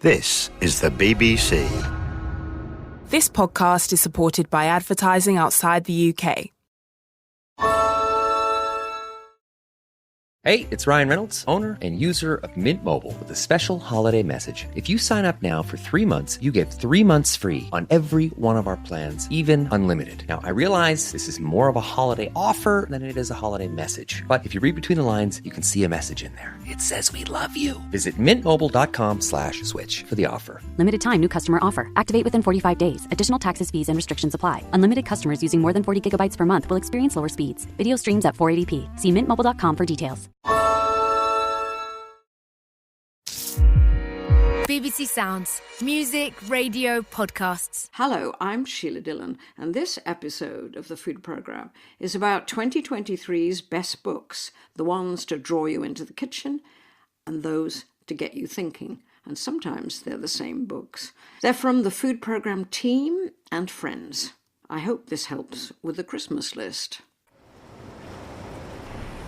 This is the BBC. This podcast is supported by advertising outside the UK. Hey, it's Ryan Reynolds, owner and user of Mint Mobile, with a special holiday message. If you sign up now for 3 months, you get 3 months free on every one of our plans, even unlimited. Now, I realize this is more of a holiday offer than it is a holiday message. But if you read between the lines, you can see a message in there. It says we love you. Visit mintmobile.com/switch for the offer. Limited time new customer offer. Activate within 45 days. Additional taxes, fees, and restrictions apply. Unlimited customers using more than 40 gigabytes per month will experience lower speeds. Video streams at 480p. See mintmobile.com for details. BBC Sounds. Music, radio, podcasts. Hello, I'm Sheila Dillon, and this episode of the food programme is about 2023's best books, the ones to draw you into the kitchen and those to get you thinking. And sometimes they're the same books. They're from the food programme team and friends. I hope this helps with the Christmas list.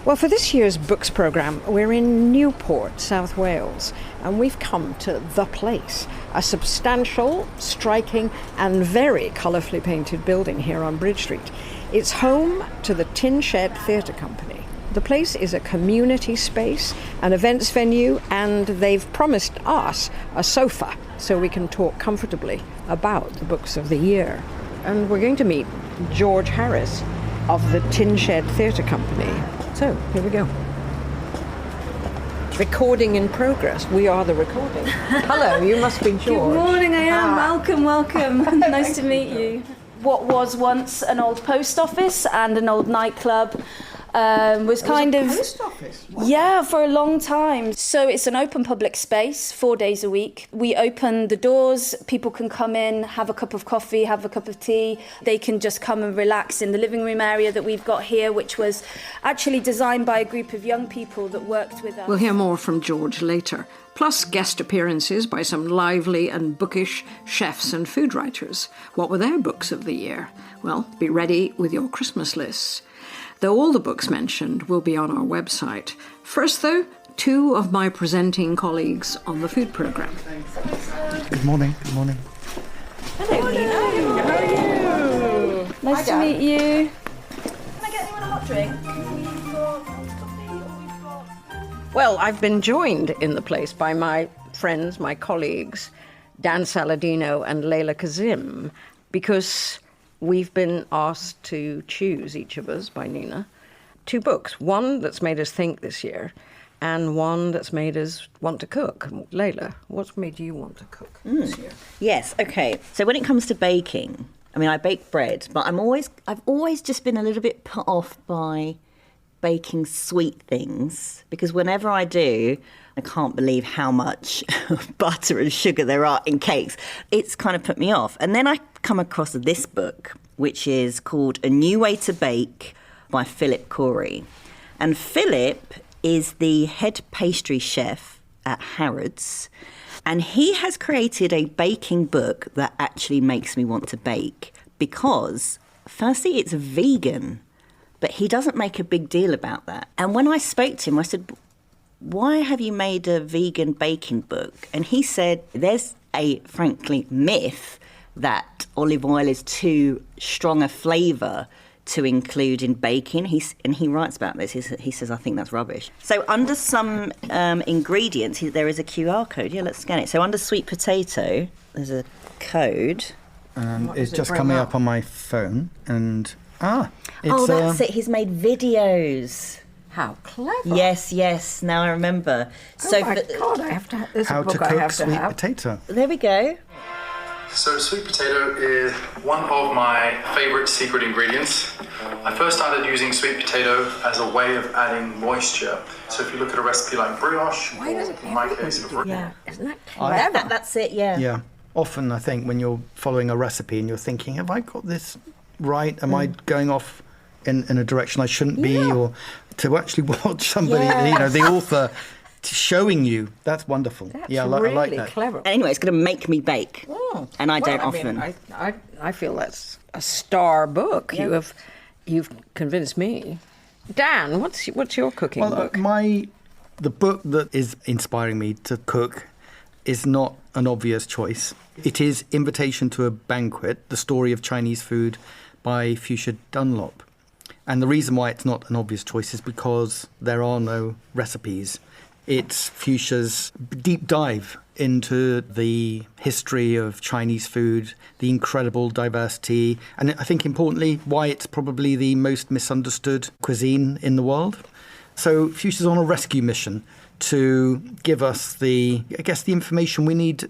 Well, for this year's books programme, we're in Newport, South Wales, and we've come to The Place, a substantial, striking and very colourfully painted building here on Bridge Street. It's home to the Tin Shed Theatre Company. The Place is a community space, an events venue, and they've promised us a sofa so we can talk comfortably about the books of the year. And we're going to meet George Harris of the Tin Shed Theatre Company. So, here we go. Recording in progress. We are the recording. Hello, you must be George. Good morning, I am. Welcome. Nice to meet you. What was once an old post office and an old nightclub was kind of... post office? Wow. Yeah, for a long time. So it's an open public space, 4 days a week. We open the doors, people can come in, have a cup of coffee, have a cup of tea. They can just come and relax in the living room area that we've got here, which was actually designed by a group of young people that worked with us. We'll hear more from George later, plus guest appearances by some lively and bookish chefs and food writers. What were their books of the year? Well, be ready with your Christmas lists. Though all the books mentioned will be on our website. First, though, two of my presenting colleagues on the food programme. Good morning. Good morning. Hello, Leyla. How are you? Nice to meet you. Can I get anyone a hot drink? We've got coffee or we've got... Well, I've been joined in the place by my friends, my colleagues, Dan Saladino and Leyla Kazim, because we've been asked to choose, each of us, by Nina, 2 books. One that's made us think this year, and one that's made us want to cook. Leyla, what's made you want to cook this year? Yes, okay. So when it comes to baking, I mean, I bake bread, but I've always just been a little bit put off by baking sweet things, because whenever I do, I can't believe how much butter and sugar there are in cakes. It's kind of put me off. And then I come across this book, which is called A New Way to Bake by Philip Corey. And Philip is the head pastry chef at Harrods. And he has created a baking book that actually makes me want to bake because, firstly, it's vegan, but he doesn't make a big deal about that. And when I spoke to him, I said, why have you made a vegan baking book? And he said, there's a, frankly, myth that olive oil is too strong a flavour to include in baking. And he writes about this. He says, I think that's rubbish. So under some ingredients, there is a QR code. Yeah, let's scan it. So under sweet potato, there's a code. It's just coming up on my phone. And, it's, that's it. He's made videos. How clever. Yes, now I remember. Oh my God, I have to have this. How to cook sweet potato. There we go. So sweet potato is one of my favourite secret ingredients. I first started using sweet potato as a way of adding moisture. So if you look at a recipe like brioche, or in my case, yeah, isn't that clever? That's it. Yeah. Yeah. Often I think when you're following a recipe and you're thinking, have I got this right? Am I going off in a direction I shouldn't be? Or to actually watch somebody, the author showing you, that's wonderful. That's I really like that. Clever. Anyway, it's going to make me bake, and I don't often. I feel that's a star book. Yeah. You've convinced me. Dan, what's your cooking book? The book that is inspiring me to cook is not an obvious choice. It is Invitation to a Banquet, the story of Chinese food by Fuchsia Dunlop. And the reason why it's not an obvious choice is because there are no recipes. It's Fuchsia's deep dive into the history of Chinese food, the incredible diversity, and I think importantly, why it's probably the most misunderstood cuisine in the world. So Fuchsia's on a rescue mission to give us the information we need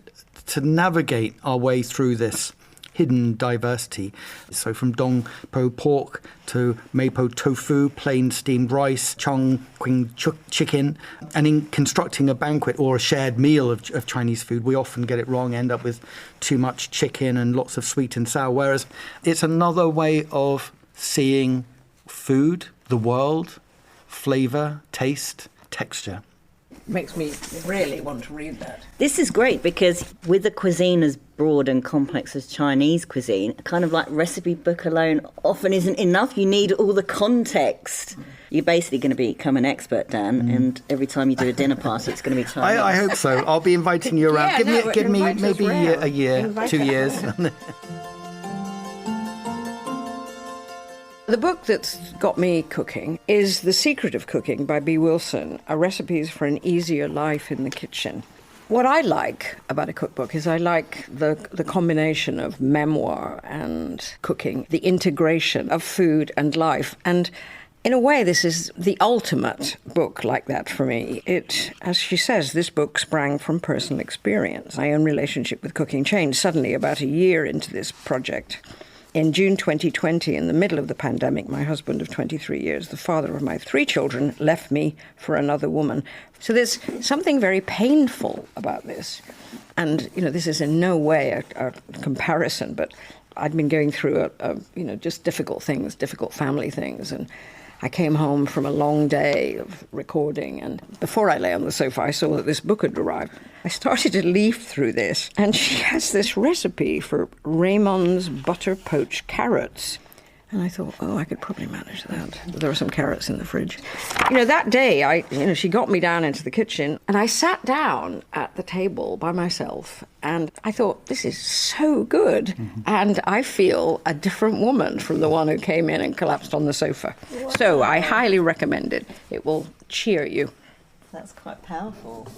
to navigate our way through this hidden diversity. So from dong po pork to mapo tofu, plain steamed rice, chung quing chicken. And in constructing a banquet or a shared meal of Chinese food, we often get it wrong, end up with too much chicken and lots of sweet and sour. Whereas it's another way of seeing food, the world, flavour, taste, texture. Makes me really want to read that. This is great because with a cuisine as broad and complex as Chinese cuisine, kind of like recipe book alone often isn't enough. You need all the context. You're basically going to become an expert, Dan, and every time you do a dinner party, it's going to be Chinese. I hope so. I'll be inviting you around. Give me maybe a year, 2 years. The book that's got me cooking is The Secret of Cooking by B. Wilson, Recipes for an Easier Life in the Kitchen. What I like about a cookbook is I like the combination of memoir and cooking, the integration of food and life. And in a way, this is the ultimate book like that for me. It, as she says, this book sprang from personal experience. My own relationship with cooking changed suddenly about a year into this project. In June 2020, in the middle of the pandemic, my husband of 23 years, the father of my 3 children, left me for another woman. So there's something very painful about this. And, this is in no way a comparison, but I'd been going through just difficult things, difficult family things. And I came home from a long day of recording, and before I lay on the sofa, I saw that this book had arrived. I started to leaf through this, and she has this recipe for Raymond's butter poached carrots. And I thought, I could probably manage that. There are some carrots in the fridge. That day, she got me down into the kitchen, and I sat down at the table by myself, and I thought, this is so good. Mm-hmm. And I feel a different woman from the one who came in and collapsed on the sofa. Wow. So I highly recommend it. It will cheer you. That's quite powerful.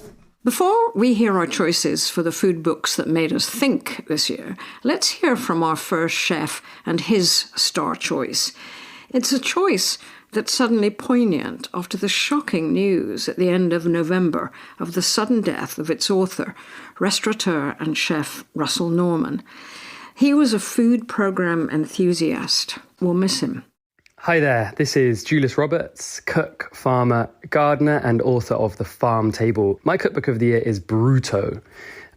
Before we hear our choices for the food books that made us think this year, let's hear from our first chef and his star choice. It's a choice that's suddenly poignant after the shocking news at the end of November of the sudden death of its author, restaurateur and chef Russell Norman. He was a food programme enthusiast. We'll miss him. Hi there, this is Julius Roberts, cook, farmer, gardener and author of The Farm Table. My cookbook of the year is Bruto,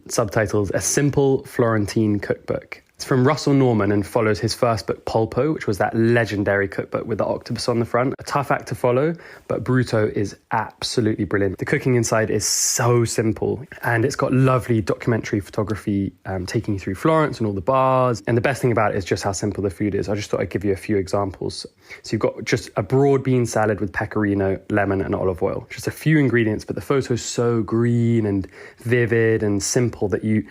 subtitled A Simple Florentine Cookbook. It's from Russell Norman and follows his first book, Polpo, which was that legendary cookbook with the octopus on the front. A tough act to follow, but Bruto is absolutely brilliant. The cooking inside is so simple, and it's got lovely documentary photography taking you through Florence and all the bars. And the best thing about it is just how simple the food is. I just thought I'd give you a few examples. So you've got just a broad bean salad with pecorino, lemon and olive oil. Just a few ingredients, but the photo's so green and vivid and simple that you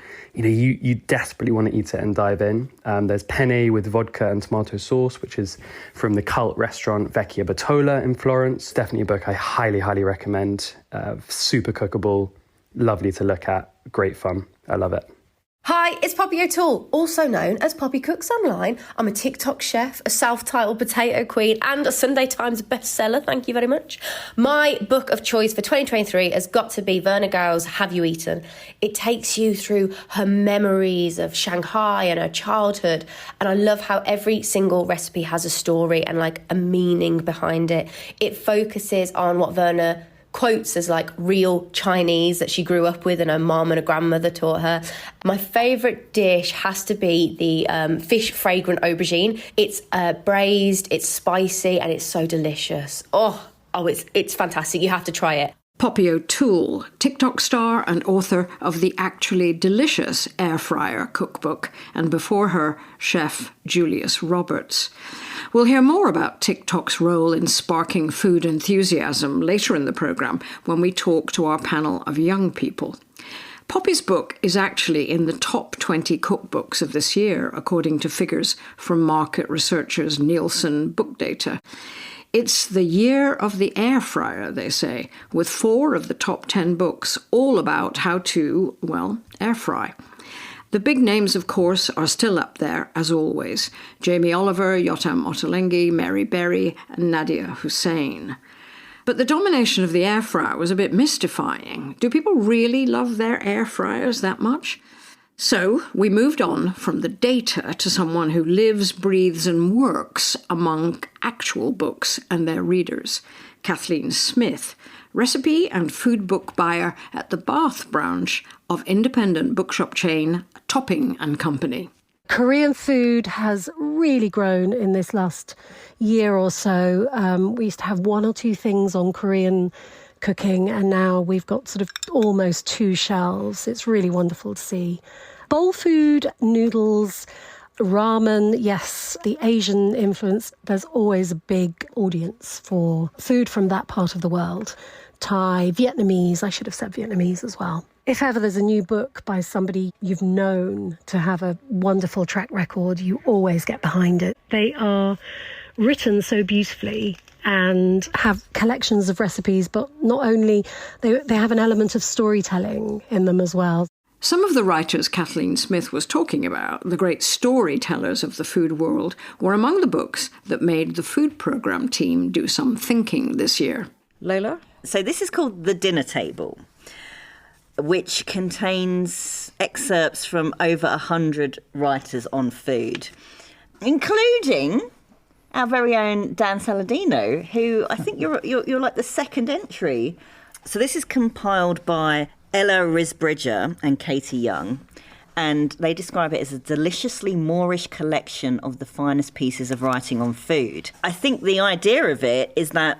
desperately want to eat it and dive in. There's penne with vodka and tomato sauce, which is from the cult restaurant Vecchia Bertola in Florence. Definitely a book I highly, highly recommend. Super cookable, lovely to look at, great fun. I love it. Hi, it's Poppy O'Toole, also known as Poppy Cooks Online. I'm a TikTok chef, a self-titled potato queen, and a Sunday Times bestseller, thank you very much. My book of choice for 2023 has got to be Verna Gao's Have You Eaten? It takes you through her memories of Shanghai and her childhood, and I love how every single recipe has a story and a meaning behind it. It focuses on what Verna quotes as real Chinese that she grew up with and her mom and her grandmother taught her. My favourite dish has to be the fish fragrant aubergine. It's braised, it's spicy and it's so delicious. It's fantastic. You have to try it. Poppy O'Toole, TikTok star and author of the actually delicious Air Fryer cookbook, and before her, chef Julius Roberts. We'll hear more about TikTok's role in sparking food enthusiasm later in the programme when we talk to our panel of young people. Poppy's book is actually in the top 20 cookbooks of this year, according to figures from market researchers Nielsen Book Data. It's the year of the air fryer, they say, with 4 of the top 10 books all about how to, well, air fry. The big names, of course, are still up there, as always. Jamie Oliver, Yotam Ottolenghi, Mary Berry, and Nadia Hussein. But the domination of the air fryer was a bit mystifying. Do people really love their air fryers that much? So we moved on from the data to someone who lives, breathes and works among actual books and their readers. Kathleen Smith, recipe and food book buyer at the Bath branch of independent bookshop chain Topping and Company. Korean food has really grown in this last year or so. We used to have 1 or 2 things on Korean cooking, and now we've got sort of almost 2 shelves. It's really wonderful to see. Bowl food, noodles, ramen, yes, the Asian influence. There's always a big audience for food from that part of the world. Thai, Vietnamese, I should have said Vietnamese as well. If ever there's a new book by somebody you've known to have a wonderful track record, you always get behind it. They are written so beautifully and have collections of recipes, but not only, they have an element of storytelling in them as well. Some of the writers Kathleen Smith was talking about, the great storytellers of the food world, were among the books that made the food programme team do some thinking this year. Leyla? So this is called The Dinner Table, which contains excerpts from over 100 writers on food, including our very own Dan Saladino, who I think you're like the second entry. So this is compiled by Ella Risbridger and Katie Young, and they describe it as a deliciously Moorish collection of the finest pieces of writing on food. I think the idea of it is that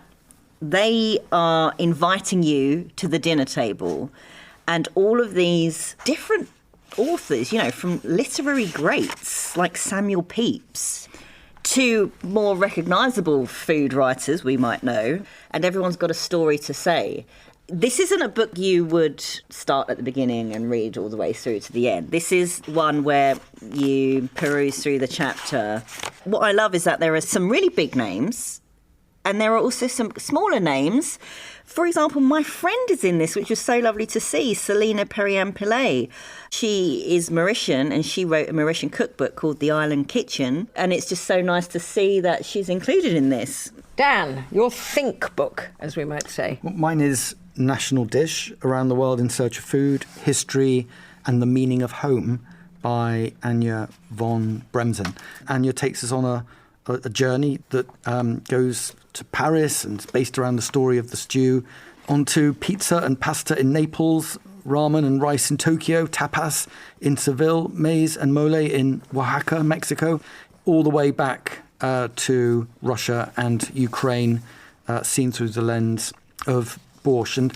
they are inviting you to the dinner table, and all of these different authors, you know, from literary greats like Samuel Pepys to more recognisable food writers we might know, and everyone's got a story to say. This isn't a book you would start at the beginning and read all the way through to the end. This is one where you peruse through the chapter. What I love is that there are some really big names and there are also some smaller names. For example, my friend is in this, which was so lovely to see, Selina Periam-Pillay. She is Mauritian and she wrote a Mauritian cookbook called The Island Kitchen. And it's just so nice to see that she's included in this. Dan, your think book, as we might say. Mine is National Dish, Around the World in Search of Food, History and the Meaning of Home by Anja von Bremsen. Anja takes us on a journey that goes to Paris and it's based around the story of the stew, onto pizza and pasta in Naples, ramen and rice in Tokyo, tapas in Seville, maize and mole in Oaxaca, Mexico, all the way back to Russia and Ukraine, seen through the lens of borscht. And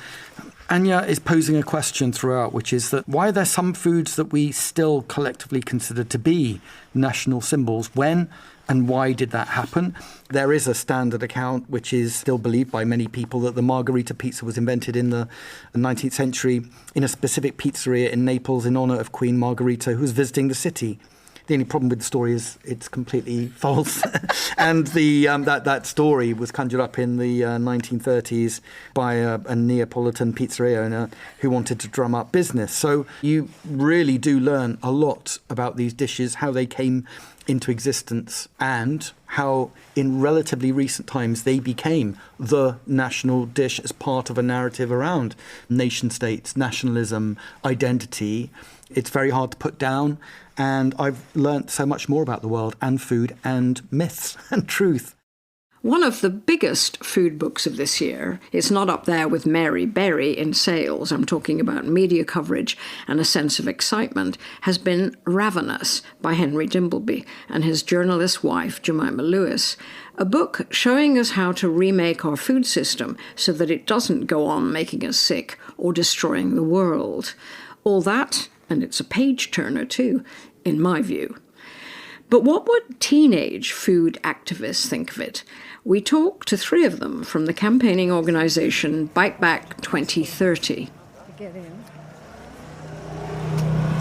Anja is posing a question throughout, which is that why are there some foods that we still collectively consider to be national symbols? When and why did that happen? There is a standard account, which is still believed by many people, that the margherita pizza was invented in the 19th century in a specific pizzeria in Naples in honour of Queen Margherita, who was visiting the city. The only problem with the story is it's completely false. And that story was conjured up in the 1930s by a Neapolitan pizzeria owner who wanted to drum up business. So you really do learn a lot about these dishes, how they came into existence and how in relatively recent times they became the national dish as part of a narrative around nation states, nationalism, identity. It's very hard to put down, and I've learnt so much more about the world and food and myths and truth. One of the biggest food books of this year is not up there with Mary Berry in sales. I'm talking about media coverage and a sense of excitement, has been Ravenous by Henry Dimbleby and his journalist wife, Jemima Lewis. A book showing us how to remake our food system so that it doesn't go on making us sick or destroying the world. All that, and it's a page-turner too, in my view. But what would teenage food activists think of it? We talked to 3 of them from the campaigning organisation Bite Back 2030.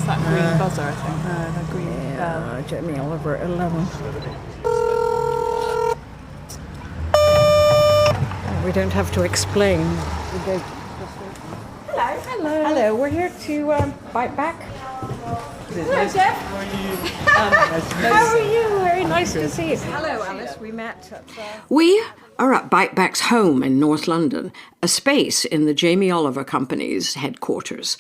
that green buzzer, I think. The green bell. Jamie Oliver at 11. We don't have to explain. Hello. We're here to bite back. Hello, Jeff. How are you? Very nice to see you. Hello, Alice. We met at... We are at Bite Back's home in North London, a space in the Jamie Oliver Company's headquarters.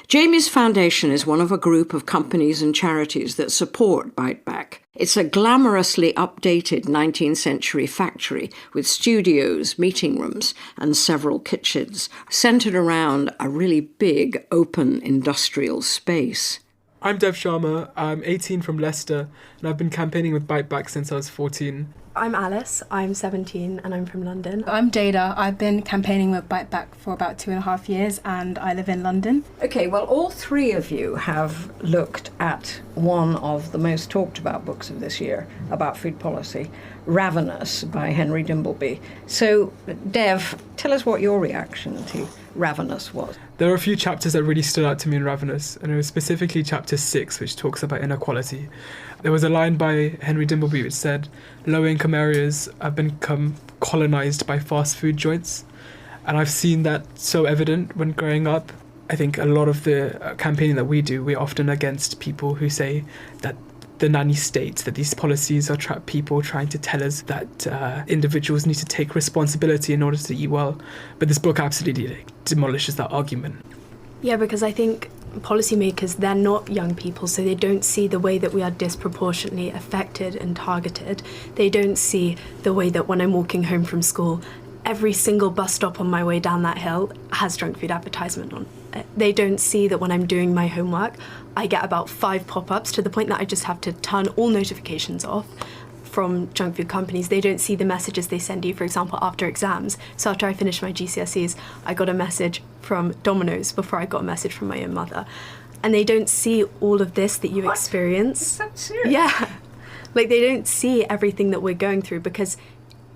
Jamie's foundation is one of a group of companies and charities that support Bite Back. It's a glamorously updated 19th century factory with studios, meeting rooms, and several kitchens, centred around a really big, open industrial space. I'm Dev Sharma, I'm 18 from Leicester, and I've been campaigning with Bite Back since I was 14. I'm Alice, I'm 17 and I'm from London. I'm Jada, I've been campaigning with Bite Back for about 2.5 years and I live in London. Okay, well, all three of you have looked at one of the most talked about books of this year about food policy, Ravenous by Henry Dimbleby. So, Dev, tell us what your reaction to Ravenous was. There are a few chapters that really stood out to me in Ravenous, and it was specifically chapter 6, which talks about inequality. There was a line by Henry Dimbleby which said, low-income areas have become colonised by fast food joints. And I've seen that so evident when growing up. I think a lot of the campaigning that we do, we're often against people who say that the nanny state, that these policies are people trying to tell us that individuals need to take responsibility in order to eat well. But this book absolutely demolishes that argument. Yeah, because I think policymakers, they're not young people, so they don't see the way that we are disproportionately affected and targeted. They don't see the way that when I'm walking home from school, every single bus stop on my way down that hill has junk food advertisement on it. They don't see that when I'm doing my homework, I get about 5 pop-ups to the point that I just have to turn all notifications off from junk food companies. They don't see the messages they send you, for example, after exams. So after I finished my GCSEs, I got a message from Domino's before I got a message from my own mother. And they don't see all of this that you experience. Is that serious? Yeah. Like, they don't see everything that we're going through because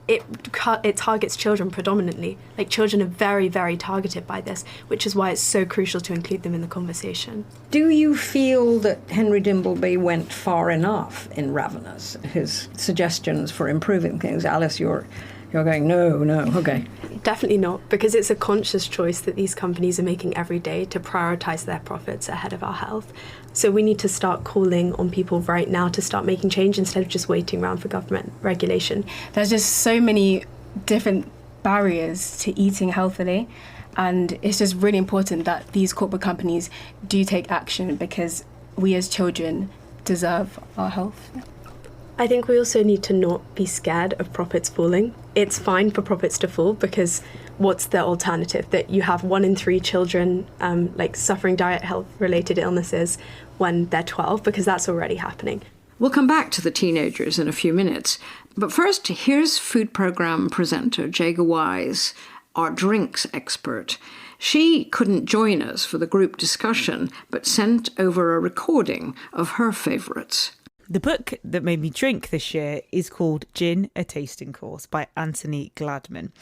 it targets children predominantly. Like, children are very, very targeted by this, which is why it's so crucial to include them in the conversation. Do you feel that Henry Dimbleby went far enough in Ravenous? His suggestions for improving things. Alice, you're going, no, okay. Definitely not, because it's a conscious choice that these companies are making every day to prioritise their profits ahead of our health. So we need to start calling on people right now to start making change instead of just waiting around for government regulation. There's just so many different barriers to eating healthily, and it's just really important that these corporate companies do take action because we as children deserve our health. I think we also need to not be scared of profits falling. It's fine for profits to fall because what's the alternative? That you have 1 in 3 children suffering diet health related illnesses when they're 12, because that's already happening. We'll come back to the teenagers in a few minutes. But first, here's food programme presenter Jaga Wise, our drinks expert. She couldn't join us for the group discussion, but sent over a recording of her favourites. The book that made me drink this year is called Gin, A Tasting Course by Anthony Gladman.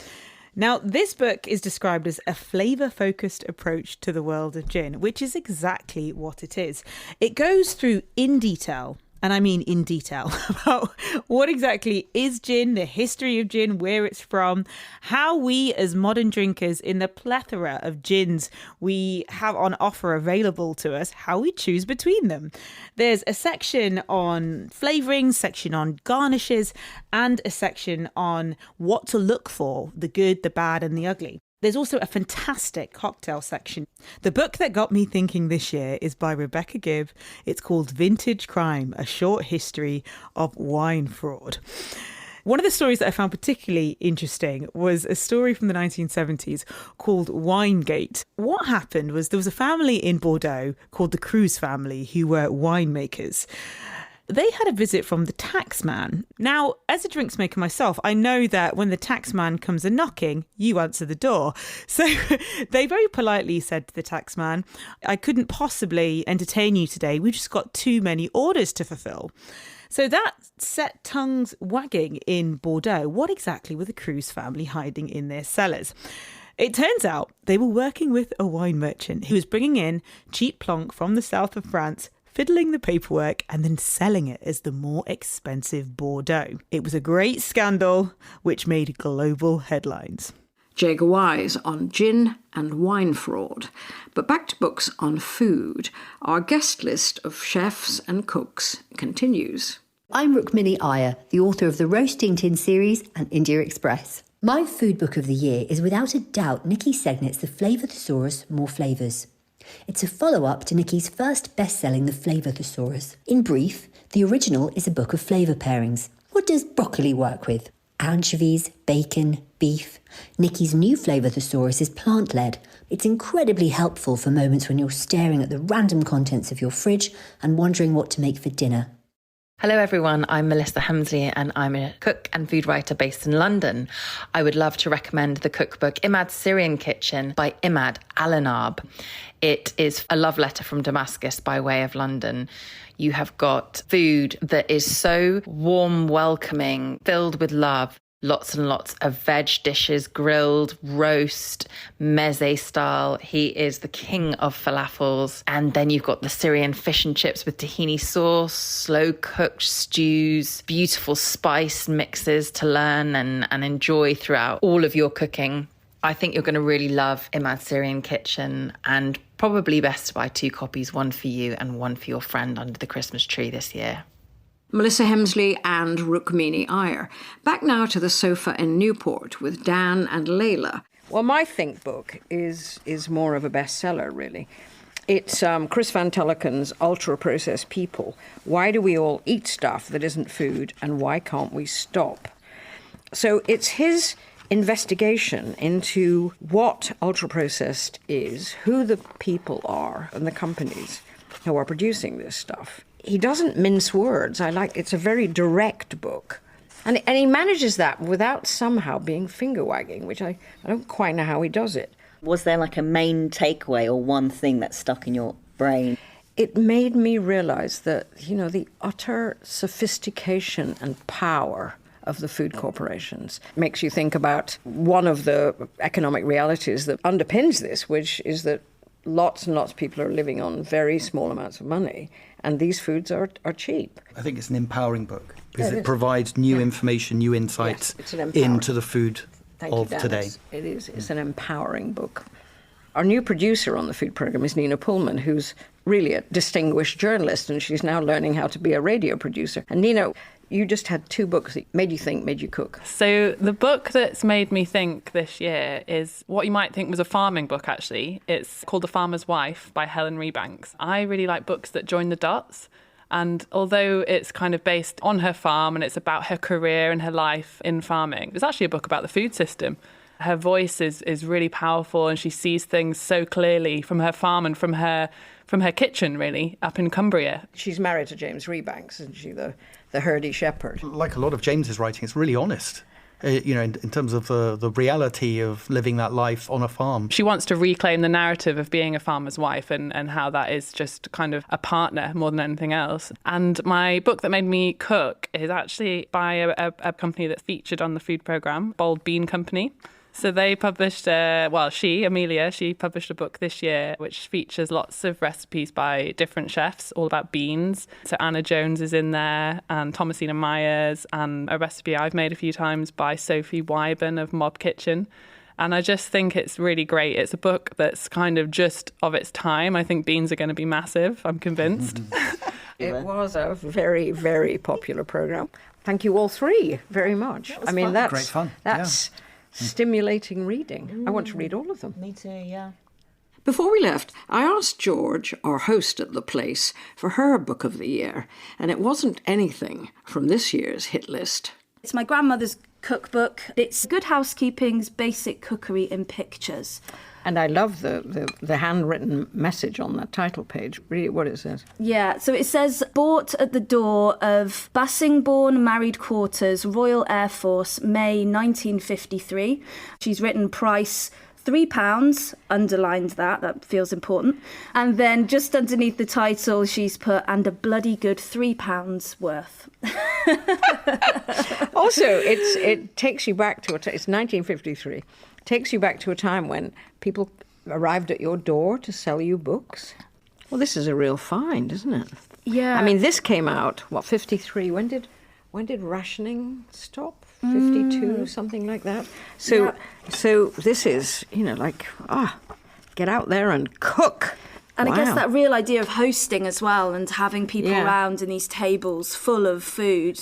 Now, this book is described as a flavour-focused approach to the world of gin, which is exactly what it is. It goes through in detail, and I mean in detail, about what exactly is gin, the history of gin, where it's from, how we as modern drinkers in the plethora of gins we have on offer available to us, how we choose between them. There's a section on flavorings, section on garnishes, and a section on what to look for, the good, the bad, and the ugly. There's also a fantastic cocktail section. The book that got me thinking this year is by Rebecca Gibb. It's called Vintage Crime, A Short History of Wine Fraud. One of the stories that I found particularly interesting was a story from the 1970s called Winegate. What happened was there was a family in Bordeaux called the Cruz family who were winemakers. They had a visit from the taxman. Now, as a drinks maker myself, I know that when the taxman comes a knocking, you answer the door. So they very politely said to the taxman, I couldn't possibly entertain you today. We've just got too many orders to fulfill. So that set tongues wagging in Bordeaux. What exactly were the Cruz family hiding in their cellars? It turns out they were working with a wine merchant who was bringing in cheap plonk from the south of France, fiddling the paperwork and then selling it as the more expensive Bordeaux. It was a great scandal which made global headlines. Jager Wise on gin and wine fraud. But back to books on food. Our guest list of chefs and cooks continues. I'm Rukmini Iyer, the author of the Roasting Tin series and India Express. My food book of the year is without a doubt Nikki Segnit's The Flavour Thesaurus, More Flavours. It's a follow-up to Nikki's first best-selling The Flavour Thesaurus. In brief, the original is a book of flavour pairings. What does broccoli work with? Anchovies, bacon, beef. Nikki's new Flavour Thesaurus is plant-led. It's incredibly helpful for moments when you're staring at the random contents of your fridge and wondering what to make for dinner. Hello everyone, I'm Melissa Hemsley and I'm a cook and food writer based in London. I would love to recommend the cookbook Imad's Syrian Kitchen by Imad Alanab. It is a love letter from Damascus by way of London. You have got food that is so warm, welcoming, filled with love. Lots and lots of veg dishes, grilled, roast, meze style. He is the king of falafels. And then you've got the Syrian fish and chips with tahini sauce, slow cooked stews, beautiful spice mixes to learn and enjoy throughout all of your cooking. I think you're going to really love Imad's Syrian Kitchen, and probably best to buy 2 copies, one for you and one for your friend under the Christmas tree this year. Melissa Hemsley and Rukmini Iyer. Back now to the sofa in Newport with Dan and Leyla. Well, my Think book is more of a bestseller, really. It's Chris Van Tulleken's Ultra-Processed People. Why do we all eat stuff that isn't food, and why can't we stop? So it's his investigation into what ultra-processed is, who the people are, and the companies who are producing this stuff. He doesn't mince words. It's a very direct book. And he manages that without somehow being finger-wagging, which I don't quite know how he does it. Was there like a main takeaway or one thing that stuck in your brain? It made me realise that, the utter sophistication and power of the food corporations makes you think about one of the economic realities that underpins this, which is that lots and lots of people are living on very small amounts of money, and these foods are cheap. I think it's an empowering book because it provides new information, new insights into the food of today. It's an empowering book. Our new producer on the food programme is Nina Pullman, who's really a distinguished journalist, and she's now learning how to be a radio producer. And Nina, you just had 2 books that made you think, made you cook. So the book that's made me think this year is what you might think was a farming book, actually. It's called The Farmer's Wife by Helen Rebanks. I really like books that join the dots. And although it's kind of based on her farm and it's about her career and her life in farming, it's actually a book about the food system. Her voice is really powerful, and she sees things so clearly from her farm and from her kitchen, really, up in Cumbria. She's married to James Rebanks, isn't she, the herdy shepherd? Like a lot of James's writing, it's really honest. In terms of the reality of living that life on a farm. She wants to reclaim the narrative of being a farmer's wife and how that is just kind of a partner more than anything else. And my book that made me cook is actually by a company that's featured on the food programme, Bold Bean Company. So they published, Amelia, she published a book this year which features lots of recipes by different chefs, all about beans. So Anna Jones is in there, and Thomasina Myers, and a recipe I've made a few times by Sophie Wyburn of Mob Kitchen. And I just think it's really great. It's a book that's kind of just of its time. I think beans are going to be massive, I'm convinced. It was a very, very popular programme. Thank you all 3 very much. That's great fun. That's stimulating reading. I want to read all of them. Me too, yeah. Before we left, I asked George, our host at the place, for her book of the year, and it wasn't anything from this year's hit list. It's my grandmother's cookbook. It's Good Housekeeping's Basic Cookery in Pictures. And I love the handwritten message on that title page. Read what it says. Yeah, so it says, bought at the door of Bassingbourn Married Quarters, Royal Air Force, May 1953. She's written price £3, underlined that feels important. And then just underneath the title, she's put, and a bloody good £3 worth. Also, it takes you back to it's 1953. takes you back to a time when people arrived at your door to sell you books. Well, this is a real find, isn't it? Yeah. I mean, this came out, 53? When did rationing stop? 52, something like that. So this is, get out there and cook. And wow. I guess that real idea of hosting as well and having people around in these tables full of food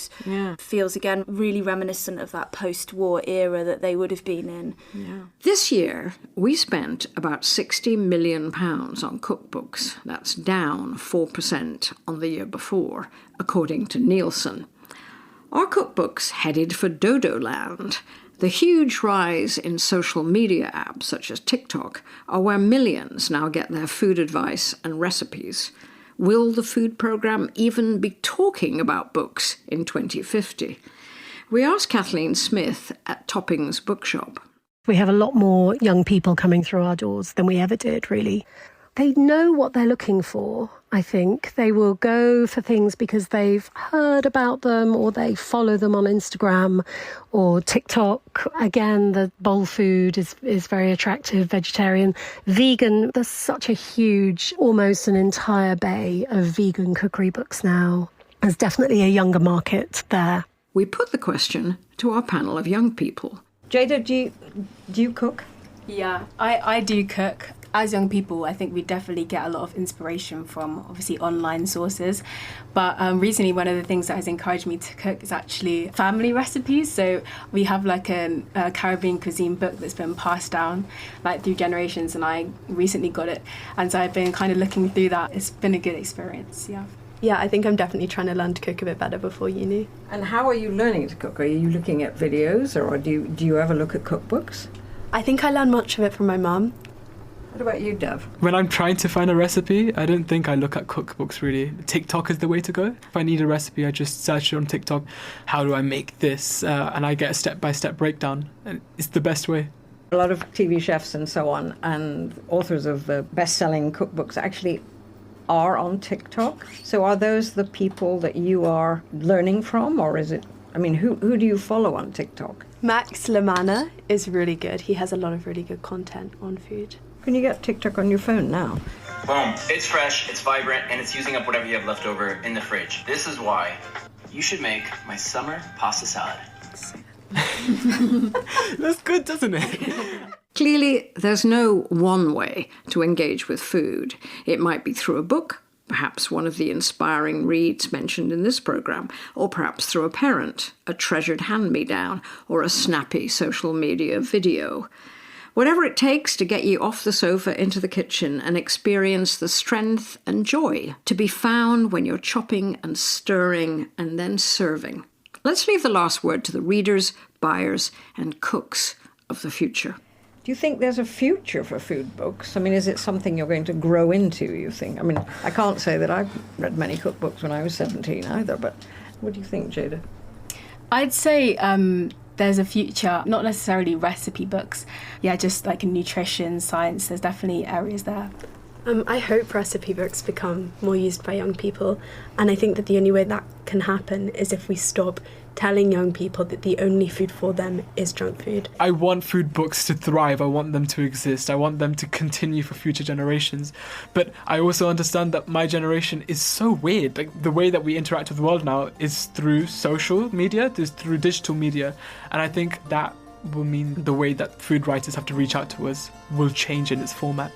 feels, again, really reminiscent of that post-war era that they would have been in. Yeah. This year, we spent about £60 million on cookbooks. That's down 4% on the year before, according to Nielsen. Our cookbooks headed for Dodo Land. The huge rise in social media apps such as TikTok are where millions now get their food advice and recipes. Will the food programme even be talking about books in 2050? We asked Kathleen Smith at Toppings Bookshop. We have a lot more young people coming through our doors than we ever did, really. They know what they're looking for, I think. They will go for things because they've heard about them or they follow them on Instagram or TikTok. Again, the bowl food is very attractive, vegetarian. Vegan, there's such a huge, almost an entire bay of vegan cookery books now. There's definitely a younger market there. We put the question to our panel of young people. Jada, do you cook? Yeah, I do cook. As young people, I think we definitely get a lot of inspiration from, obviously, online sources. But recently, one of the things that has encouraged me to cook is actually family recipes. So we have like a Caribbean cuisine book that's been passed down through generations, and I recently got it. And so I've been kind of looking through that. It's been a good experience, yeah. Yeah, I think I'm definitely trying to learn to cook a bit better before uni. And how are you learning to cook? Are you looking at videos, or do you ever look at cookbooks? I think I learned much of it from my mum. What about you, Dev? When I'm trying to find a recipe, I don't think I look at cookbooks really. TikTok is the way to go. If I need a recipe, I just search it on TikTok. How do I make this? And I get a step-by-step breakdown. And it's the best way. A lot of TV chefs and so on, and authors of the best-selling cookbooks actually are on TikTok. So are those the people that you are learning from, or is it? I mean, who do you follow on TikTok? Max Lamana is really good. He has a lot of really good content on food. Can you get TikTok on your phone now? Boom. It's fresh, it's vibrant, and it's using up whatever you have left over in the fridge. This is why you should make my summer pasta salad. That's good, doesn't it? Clearly, there's no one way to engage with food. It might be through a book, perhaps one of the inspiring reads mentioned in this programme, or perhaps through a parent, a treasured hand-me-down, or a snappy social media video. Whatever it takes to get you off the sofa into the kitchen and experience the strength and joy to be found when you're chopping and stirring and then serving. Let's leave the last word to the readers, buyers, and cooks of the future. Do you think there's a future for food books? I mean, is it something you're going to grow into, you think? I mean, I can't say that I've read many cookbooks when I was 17 either, but what do you think, Jada? I'd say there's a future, not necessarily recipe books. Yeah, just like in nutrition, science, there's definitely areas there. I hope recipe books become more used by young people. And I think that the only way that can happen is if we stop telling young people that the only food for them is junk food. I want food books to thrive. I want them to exist. I want them to continue for future generations. But I also understand that my generation is so weird. Like, the way that we interact with the world now is through social media, through digital media. And I think that will mean the way that food writers have to reach out to us will change in its format.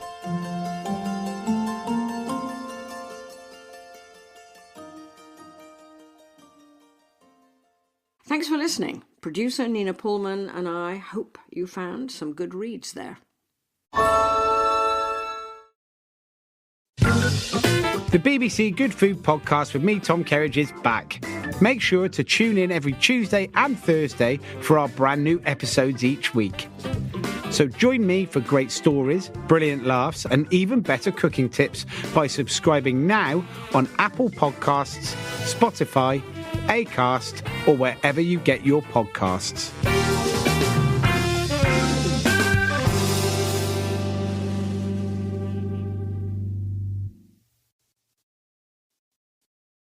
Thanks for listening. Producer Nina Pullman and I hope you found some good reads there. The BBC Good Food Podcast with me, Tom Kerridge, is back. Make sure to tune in every Tuesday and Thursday for our brand new episodes each week. So join me for great stories, brilliant laughs, and even better cooking tips by subscribing now on Apple Podcasts, Spotify, Acast, or wherever you get your podcasts.